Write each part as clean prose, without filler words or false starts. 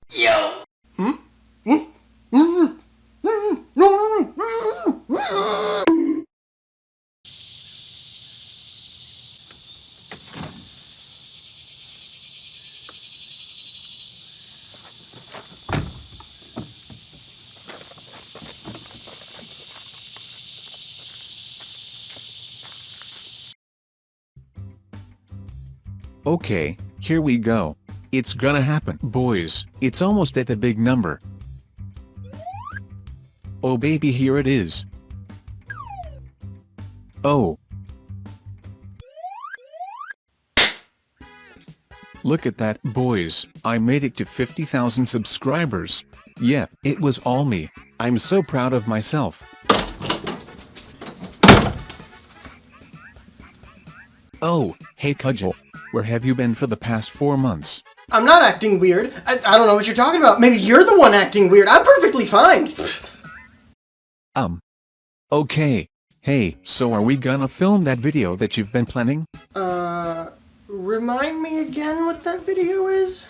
Yo! Okay, here we go. It's gonna happen, boys. It's almost at the big number. Oh baby, here it is. Oh. Look at that, boys. I made it to 50,000 subscribers. Yep, it was all me. I'm so proud of myself. Oh, hey Cudgle. Where have you been for the past 4 months? I'm not acting weird. I don't know what you're talking about. Maybe you're the one acting weird. I'm perfectly fine. Okay. Hey, so are we gonna film that video that you've been planning? Remind me again what that video is?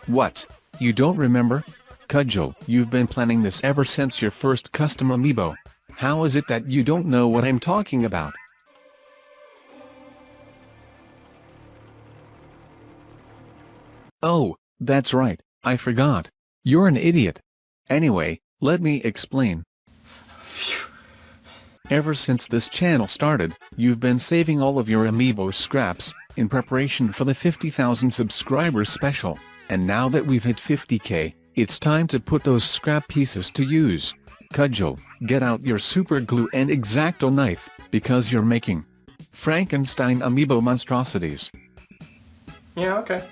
What? You don't remember? Cudgle, you've been planning this ever since your first custom amiibo. How is it that you don't know what I'm talking about? Oh, that's right, I forgot. You're an idiot. Anyway, let me explain. Ever since this channel started, you've been saving all of your amiibo scraps, in preparation for the 50,000 subscribers special, and now that we've hit 50k, it's time to put those scrap pieces to use. Cudgle, get out your super glue and X-Acto knife, because you're making Frankenstein amiibo monstrosities. Yeah, okay.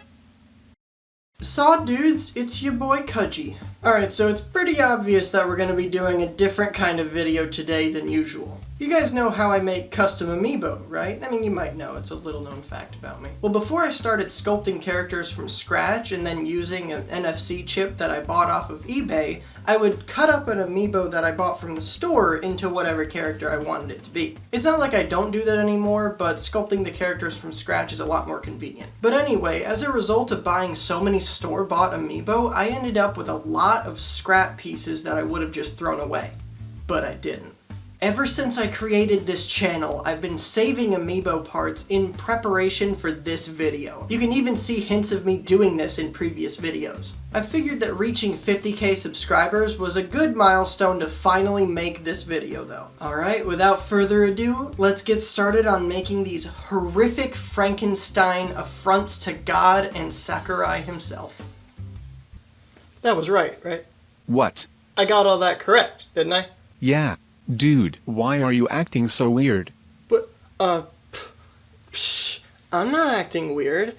Saw dudes, it's your boy Cudgy. Alright, so it's pretty obvious that we're going to be doing a different kind of video today than usual. You guys know how I make custom amiibo, right? I mean, you might know, it's a little known fact about me. Well, before I started sculpting characters from scratch and then using an NFC chip that I bought off of eBay, I would cut up an amiibo that I bought from the store into whatever character I wanted it to be. It's not like I don't do that anymore, but sculpting the characters from scratch is a lot more convenient. But anyway, as a result of buying so many store-bought amiibo, I ended up with a lot of scrap pieces that I would have just thrown away. But I didn't. Ever since I created this channel, I've been saving amiibo parts in preparation for this video. You can even see hints of me doing this in previous videos. I figured that reaching 50k subscribers was a good milestone to finally make this video though. Alright, without further ado, let's get started on making these horrific Frankenstein affronts to God and Sakurai himself. That was right? What? I got all that correct, didn't I? Yeah. Dude, why are you acting so weird? But, I'm not acting weird.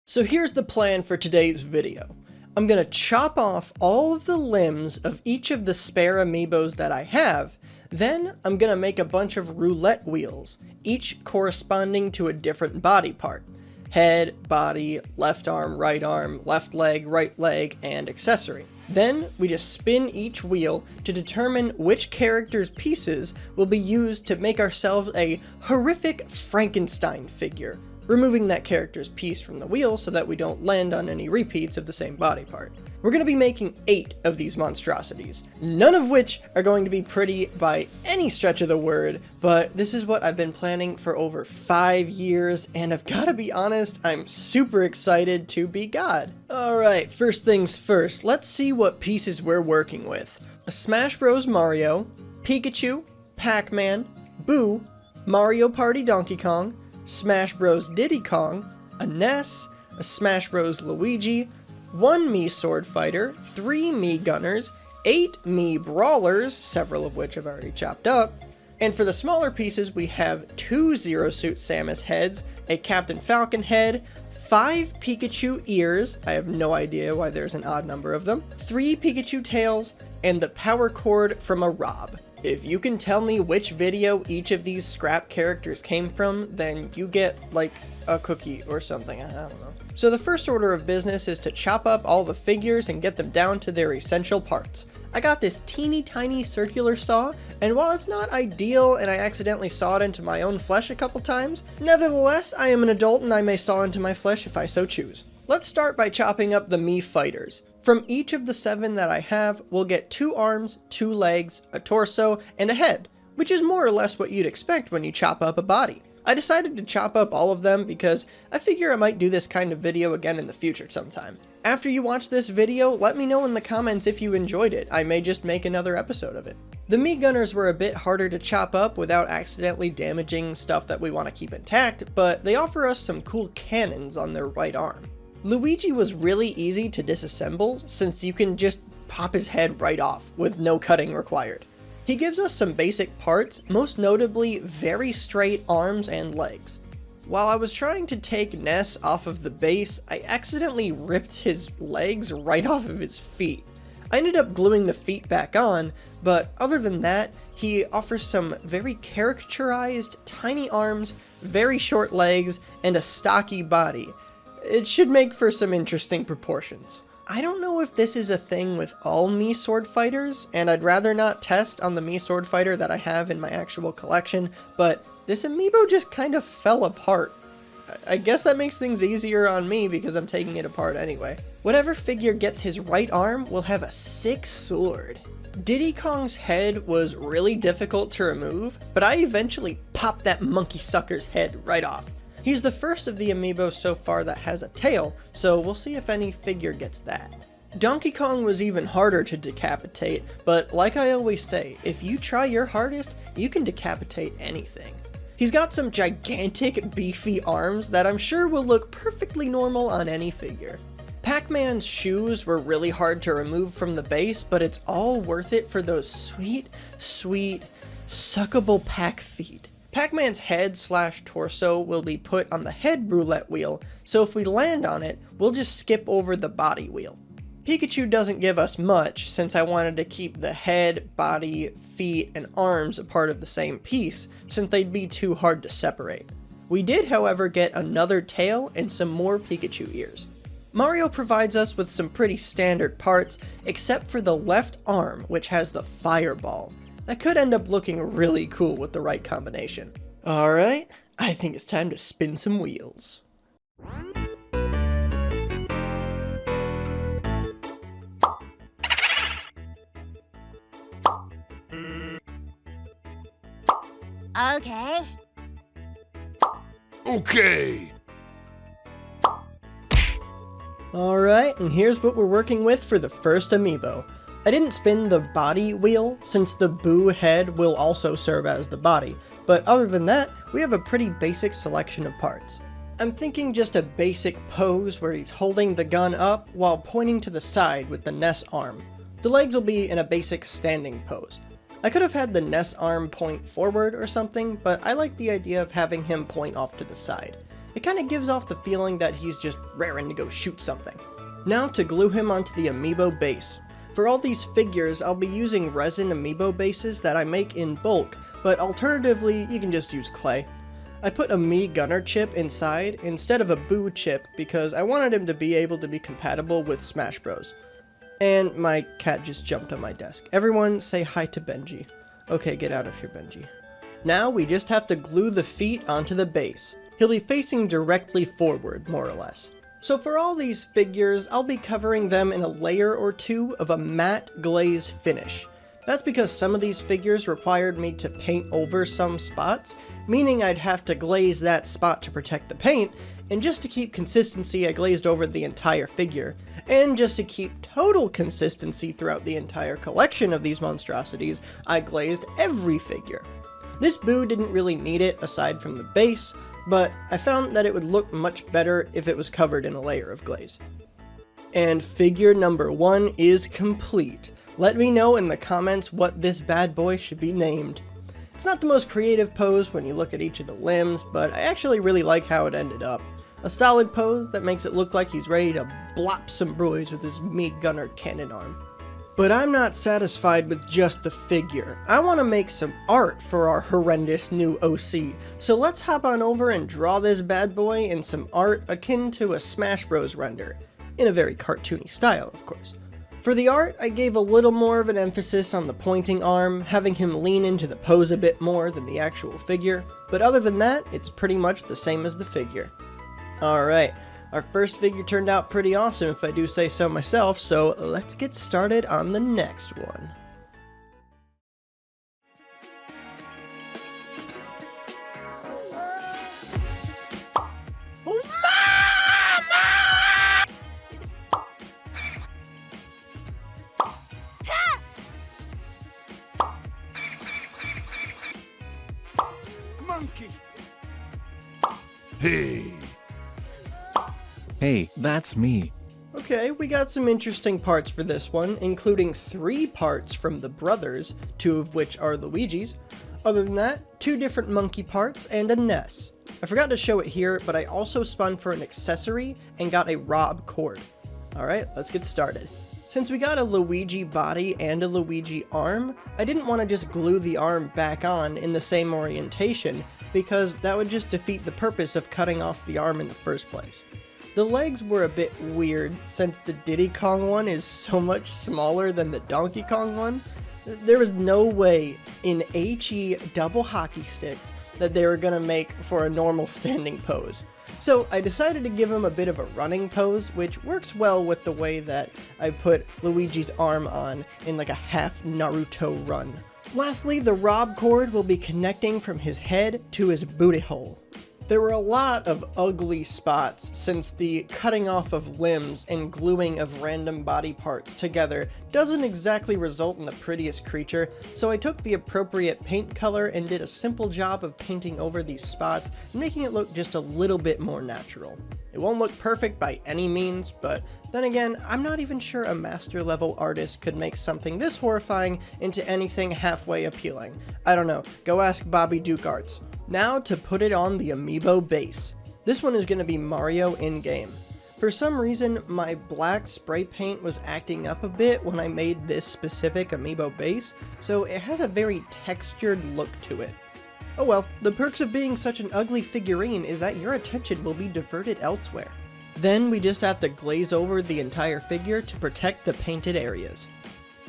So here's the plan for today's video. I'm gonna chop off all of the limbs of each of the spare amiibos that I have, then I'm gonna make a bunch of roulette wheels, each corresponding to a different body part. Head, body, left arm, left leg, and accessory. Then we just spin each wheel to determine which character's pieces will be used to make ourselves a horrific Frankenstein figure, removing that character's piece from the wheel so that we don't land on any repeats of the same body part. We're going to be making 8 of these monstrosities, none of which are going to be pretty by any stretch of the word, but this is what I've been planning for over 5 years, and I've got to be honest, I'm super excited to be God. Alright, first things first, let's see what pieces we're working with. A Smash Bros. Mario, Pikachu, Pac-Man, Boo, Mario Party Donkey Kong, Smash Bros. Diddy Kong, a Ness, a Smash Bros. Luigi, 1 Mii Sword Fighter, 3 Mii Gunners, 8 Mii Brawlers, several of which I've already chopped up, and for the smaller pieces we have 2 Zero Suit Samus heads, a Captain Falcon head, 5 Pikachu ears, I have no idea why there's an odd number of them, 3 Pikachu tails, and the power cord from a Rob. If you can tell me which video each of these scrap characters came from, then you get, like, a cookie or something, I don't know. So the first order of business is to chop up all the figures and get them down to their essential parts. I got this teeny tiny circular saw, and while it's not ideal and I accidentally sawed into my own flesh a couple times, nevertheless, I am an adult and I may saw into my flesh if I so choose. Let's start by chopping up the Mii fighters. From each of the 7 that I have, we'll get 2 arms, 2 legs, a torso, and a head, which is more or less what you'd expect when you chop up a body. I decided to chop up all of them because I figure I might do this kind of video again in the future sometime. After you watch this video, let me know in the comments if you enjoyed it. I may just make another episode of it. The Mii Gunners were a bit harder to chop up without accidentally damaging stuff that we want to keep intact, but they offer us some cool cannons on their right arm. Luigi was really easy to disassemble since you can just pop his head right off with no cutting required. He gives us some basic parts, most notably very straight arms and legs. While I was trying to take Ness off of the base, I accidentally ripped his legs right off of his feet. I ended up gluing the feet back on, but other than that, he offers some very caricaturized tiny arms, very short legs, and a stocky body. It should make for some interesting proportions. I don't know if this is a thing with all Mii sword fighters, and I'd rather not test on the Mii sword fighter that I have in my actual collection, but this amiibo just kind of fell apart. I guess that makes things easier on me because I'm taking it apart anyway. Whatever figure gets his right arm will have a sick sword. Diddy Kong's head was really difficult to remove, but I eventually popped that monkey sucker's head right off. He's the first of the amiibos so far that has a tail, so we'll see if any figure gets that. Donkey Kong was even harder to decapitate, but like I always say, if you try your hardest, you can decapitate anything. He's got some gigantic beefy arms that I'm sure will look perfectly normal on any figure. Pac-Man's shoes were really hard to remove from the base, but it's all worth it for those sweet, sweet, suckable Pac feet. Pac-Man's head/torso will be put on the head roulette wheel, so if we land on it, we'll just skip over the body wheel. Pikachu doesn't give us much, since I wanted to keep the head, body, feet, and arms a part of the same piece, since they'd be too hard to separate. We did, however, get another tail and some more Pikachu ears. Mario provides us with some pretty standard parts, except for the left arm, which has the fireball. That could end up looking really cool with the right combination. Alright, I think it's time to spin some wheels. Okay. Okay. Alright, and here's what we're working with for the first amiibo. I didn't spin the body wheel, since the Boo head will also serve as the body, but other than that, we have a pretty basic selection of parts. I'm thinking just a basic pose where he's holding the gun up while pointing to the side with the Ness arm. The legs will be in a basic standing pose. I could have had the Ness arm point forward or something, but I like the idea of having him point off to the side. It kind of gives off the feeling that he's just raring to go shoot something. Now to glue him onto the amiibo base. For all these figures, I'll be using resin amiibo bases that I make in bulk, but alternatively, you can just use clay. I put a Mii Gunner chip inside instead of a Boo chip because I wanted him to be able to be compatible with Smash Bros. And my cat just jumped on my desk. Everyone say hi to Benji. Okay, get out of here, Benji. Now we just have to glue the feet onto the base. He'll be facing directly forward, more or less. So for all these figures, I'll be covering them in a layer or two of a matte glaze finish. That's because some of these figures required me to paint over some spots, meaning I'd have to glaze that spot to protect the paint, and just to keep consistency I glazed over the entire figure, and just to keep total consistency throughout the entire collection of these monstrosities, I glazed every figure. This Boo didn't really need it aside from the base, but I found that it would look much better if it was covered in a layer of glaze. And figure number 1 is complete. Let me know in the comments what this bad boy should be named. It's not the most creative pose when you look at each of the limbs, but I actually really like how it ended up. A solid pose that makes it look like he's ready to blop some broys with his Mii Gunner cannon arm. But I'm not satisfied with just the figure. I want to make some art for our horrendous new OC. So let's hop on over and draw this bad boy in some art akin to a Smash Bros render. In a very cartoony style, of course. For the art, I gave a little more of an emphasis on the pointing arm, having him lean into the pose a bit more than the actual figure. But other than that, it's pretty much the same as the figure. Alright. Our first figure turned out pretty awesome if I do say so myself, so let's get started on the next one. Monkey! Hey, that's me. Okay, we got some interesting parts for this one, including 3 parts from the brothers, 2 of which are Luigi's. Other than that, 2 different monkey parts and a Ness. I forgot to show it here, but I also spun for an accessory and got a Rob cord. Alright, let's get started. Since we got a Luigi body and a Luigi arm, I didn't want to just glue the arm back on in the same orientation, because that would just defeat the purpose of cutting off the arm in the first place. The legs were a bit weird, since the Diddy Kong one is so much smaller than the Donkey Kong one. There was no way in HE double hockey sticks that they were gonna make for a normal standing pose. So I decided to give him a bit of a running pose, which works well with the way that I put Luigi's arm on in like a half Naruto run. Lastly, the Rob cord will be connecting from his head to his booty hole. There were a lot of ugly spots since the cutting off of limbs and gluing of random body parts together doesn't exactly result in the prettiest creature, so I took the appropriate paint color and did a simple job of painting over these spots and making it look just a little bit more natural. It won't look perfect by any means, but then again, I'm not even sure a master level artist could make something this horrifying into anything halfway appealing. I don't know, go ask Bobby Duke Arts. Now to put it on the Amiibo base. This one is going to be Mario in-game. For some reason, my black spray paint was acting up a bit when I made this specific Amiibo base, so it has a very textured look to it. Oh well, the perks of being such an ugly figurine is that your attention will be diverted elsewhere. Then we just have to glaze over the entire figure to protect the painted areas.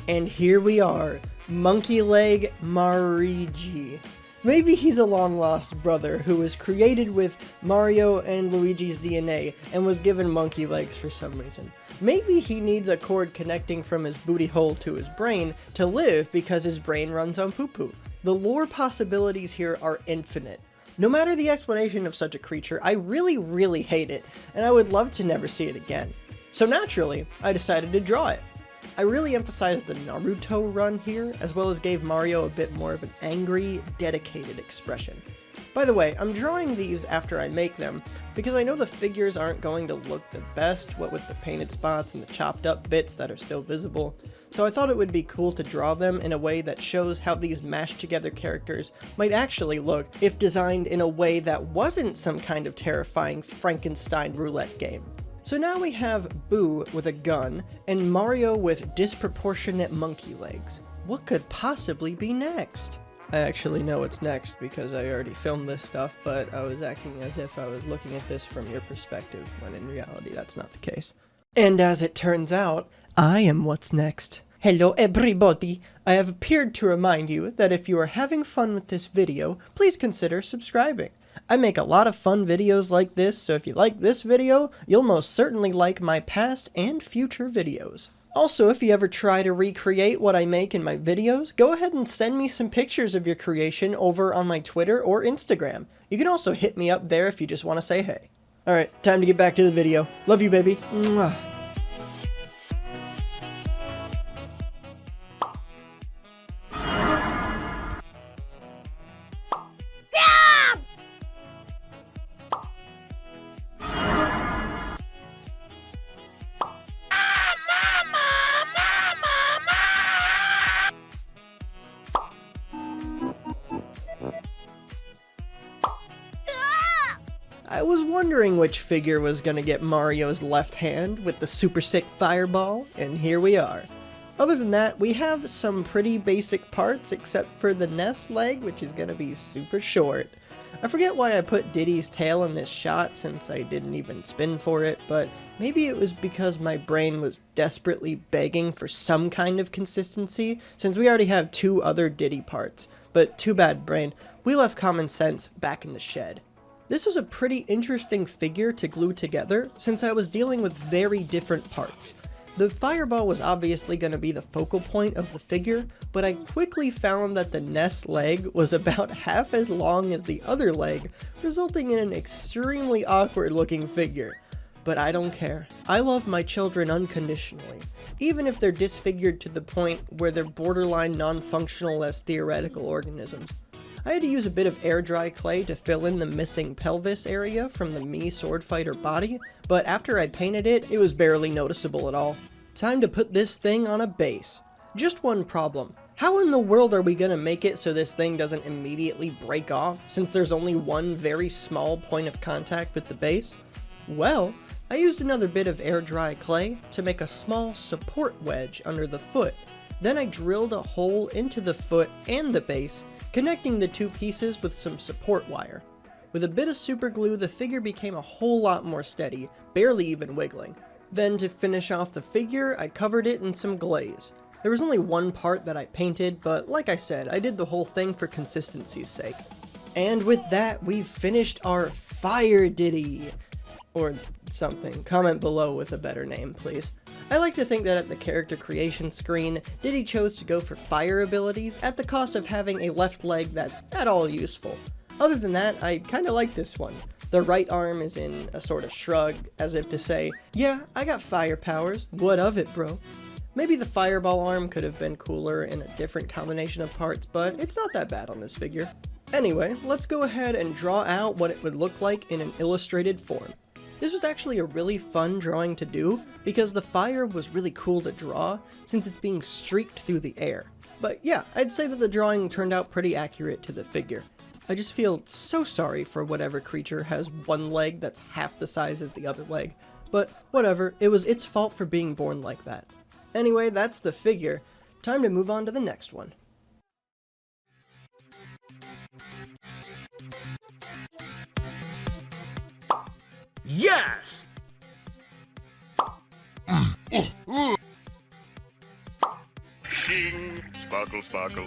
And here we are, Monkey Leg Marigi. Maybe he's a long-lost brother who was created with Mario and Luigi's DNA and was given monkey legs for some reason. Maybe he needs a cord connecting from his booty hole to his brain to live because his brain runs on poo-poo. The lore possibilities here are infinite. No matter the explanation of such a creature, I really hate it, and I would love to never see it again. So naturally, I decided to draw it. I really emphasized the Naruto run here, as well as gave Mario a bit more of an angry, dedicated expression. By the way, I'm drawing these after I make them, because I know the figures aren't going to look the best, what with the painted spots and the chopped up bits that are still visible, so I thought it would be cool to draw them in a way that shows how these mashed together characters might actually look if designed in a way that wasn't some kind of terrifying Frankenstein roulette game. So now we have Boo with a gun, and Mario with disproportionate monkey legs. What could possibly be next? I actually know what's next because I already filmed this stuff, but I was acting as if I was looking at this from your perspective, when in reality that's not the case. And as it turns out, I am what's next. Hello everybody! I have appeared to remind you that if you are having fun with this video, please consider subscribing. I make a lot of fun videos like this, so if you like this video, you'll most certainly like my past and future videos. Also, if you ever try to recreate what I make in my videos, go ahead and send me some pictures of your creation over on my Twitter or Instagram. You can also hit me up there if you just want to say hey. Alright, time to get back to the video. Love you, baby. Mwah. I was wondering which figure was gonna get Mario's left hand with the super sick fireball, and here we are. Other than that, we have some pretty basic parts except for the nest leg, which is gonna be super short. I forget why I put Diddy's tail in this shot since I didn't even spin for it, but maybe it was because my brain was desperately begging for some kind of consistency since we already have 2 other Diddy parts. But too bad, brain, we left common sense back in the shed. This was a pretty interesting figure to glue together since I was dealing with very different parts. The fireball was obviously going to be the focal point of the figure, but I quickly found that the nest leg was about half as long as the other leg, resulting in an extremely awkward looking figure. But I don't care. I love my children unconditionally, even if they're disfigured to the point where they're borderline non-functional as theoretical organisms. I had to use a bit of air dry clay to fill in the missing pelvis area from the Mii sword fighter body, but after I painted it, it was barely noticeable at all. Time to put this thing on a base. Just one problem. How in the world are we gonna make it so this thing doesn't immediately break off, since there's only one very small point of contact with the base? Well, I used another bit of air dry clay to make a small support wedge under the foot. Then I drilled a hole into the foot and the base, connecting the 2 pieces with some support wire. With a bit of super glue, the figure became a whole lot more steady, barely even wiggling. Then to finish off the figure, I covered it in some glaze. There was only one part that I painted, but like I said, I did the whole thing for consistency's sake. And with that, we've finished our Fire Diddy! Or something. Comment below with a better name, please. I like to think that at the character creation screen, Diddy chose to go for fire abilities at the cost of having a left leg that's at all useful. Other than that, I kinda like this one. The right arm is in a sort of shrug, as if to say, yeah, I got fire powers, what of it, bro? Maybe the fireball arm could have been cooler in a different combination of parts, but it's not that bad on this figure. Anyway, let's go ahead and draw out what it would look like in an illustrated form. This was actually a really fun drawing to do, because the fire was really cool to draw, since it's being streaked through the air. But yeah, I'd say that the drawing turned out pretty accurate to the figure. I just feel so sorry for whatever creature has one leg that's half the size as the other leg. But whatever, it was its fault for being born like that. Anyway, that's the figure. Time to move on to the next one. Yes! Shing! Sparkle, sparkle.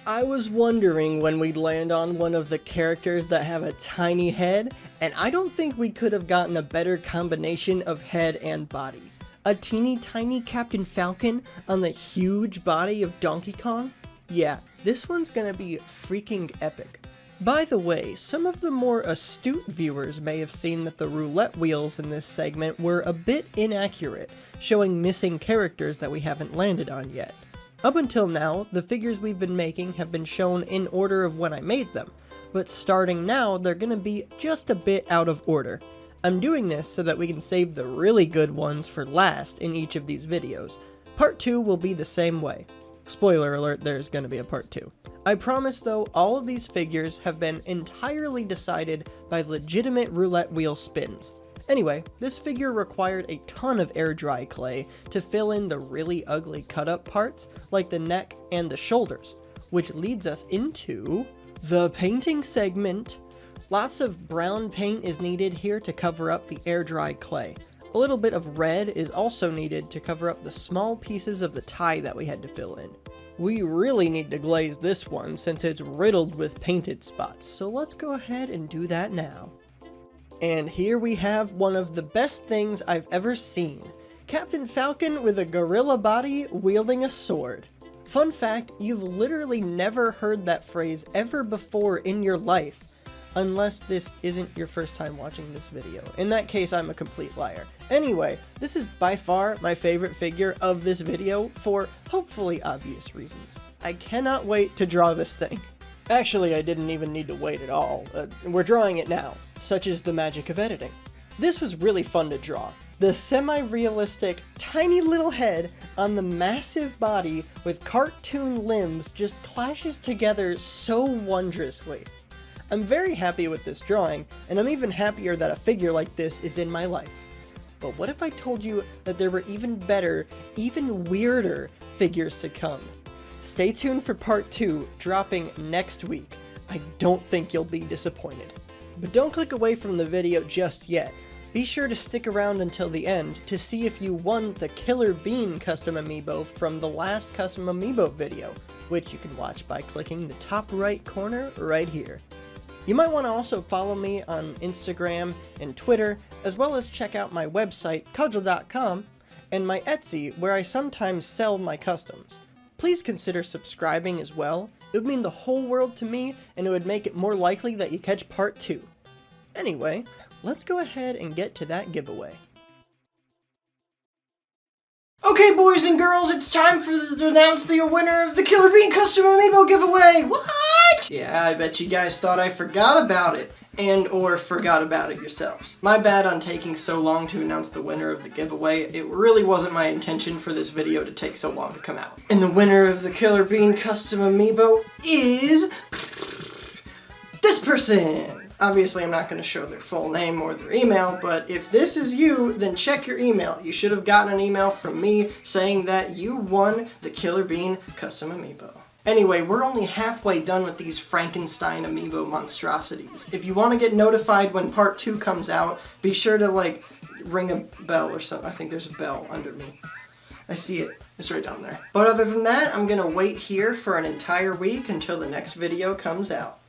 I was wondering when we'd land on one of the characters that have a tiny head, and I don't think we could have gotten a better combination of head and body. A teeny tiny Captain Falcon on the huge body of Donkey Kong? Yeah, this one's gonna be freaking epic. By the way, some of the more astute viewers may have seen that the roulette wheels in this segment were a bit inaccurate, showing missing characters that we haven't landed on yet. Up until now, the figures we've been making have been shown in order of when I made them, but starting now, they're gonna be just a bit out of order. I'm doing this so that we can save the really good ones for last in each of these videos. Part 2 will be the same way. Spoiler alert, there's gonna be a part 2. I promise though, all of these figures have been entirely decided by legitimate roulette wheel spins. Anyway, this figure required a ton of air dry clay to fill in the really ugly cut up parts, like the neck and the shoulders, which leads us into the painting segment. Lots of brown paint is needed here to cover up the air dry clay. A little bit of red is also needed to cover up the small pieces of the tie that we had to fill in. We really need to glaze this one since it's riddled with painted spots, so let's go ahead and do that now. And here we have one of the best things I've ever seen. Captain Falcon with a gorilla body wielding a sword. Fun fact, you've literally never heard that phrase ever before in your life. Unless this isn't your first time watching this video. In that case, I'm a complete liar. Anyway, this is by far my favorite figure of this video for hopefully obvious reasons. I cannot wait to draw this thing. Actually, I didn't even need to wait at all. We're drawing it now. Such is the magic of editing. This was really fun to draw. The semi-realistic, tiny little head on the massive body with cartoon limbs just clashes together so wondrously. I'm very happy with this drawing, and I'm even happier that a figure like this is in my life. But what if I told you that there were even better, even weirder figures to come? Stay tuned for part 2, dropping next week. I don't think you'll be disappointed. But don't click away from the video just yet. Be sure to stick around until the end to see if you won the Killer Bean custom amiibo from the last custom amiibo video, which you can watch by clicking the top right corner right here. You might want to also follow me on Instagram and Twitter, as well as check out my website, Cudgle.com, and my Etsy, where I sometimes sell my customs. Please consider subscribing as well. It would mean the whole world to me, and it would make it more likely that you catch part 2. Anyway, let's go ahead and get to that giveaway. Okay, boys and girls, it's time to announce the winner of the Killer Bean Custom Amiibo giveaway! What? Yeah, I bet you guys thought I forgot about it, or forgot about it yourselves. My bad on taking so long to announce the winner of the giveaway. It really wasn't my intention for this video to take so long to come out. And the winner of the Killer Bean Custom Amiibo is this person! Obviously, I'm not going to show their full name or their email, but if this is you, then check your email. You should have gotten an email from me saying that you won the Killer Bean Custom Amiibo. Anyway, we're only halfway done with these Frankenstein Amiibo monstrosities. If you want to get notified when part 2 comes out, be sure to, ring a bell or something. I think there's a bell under me. I see it. It's right down there. But other than that, I'm going to wait here for an entire week until the next video comes out.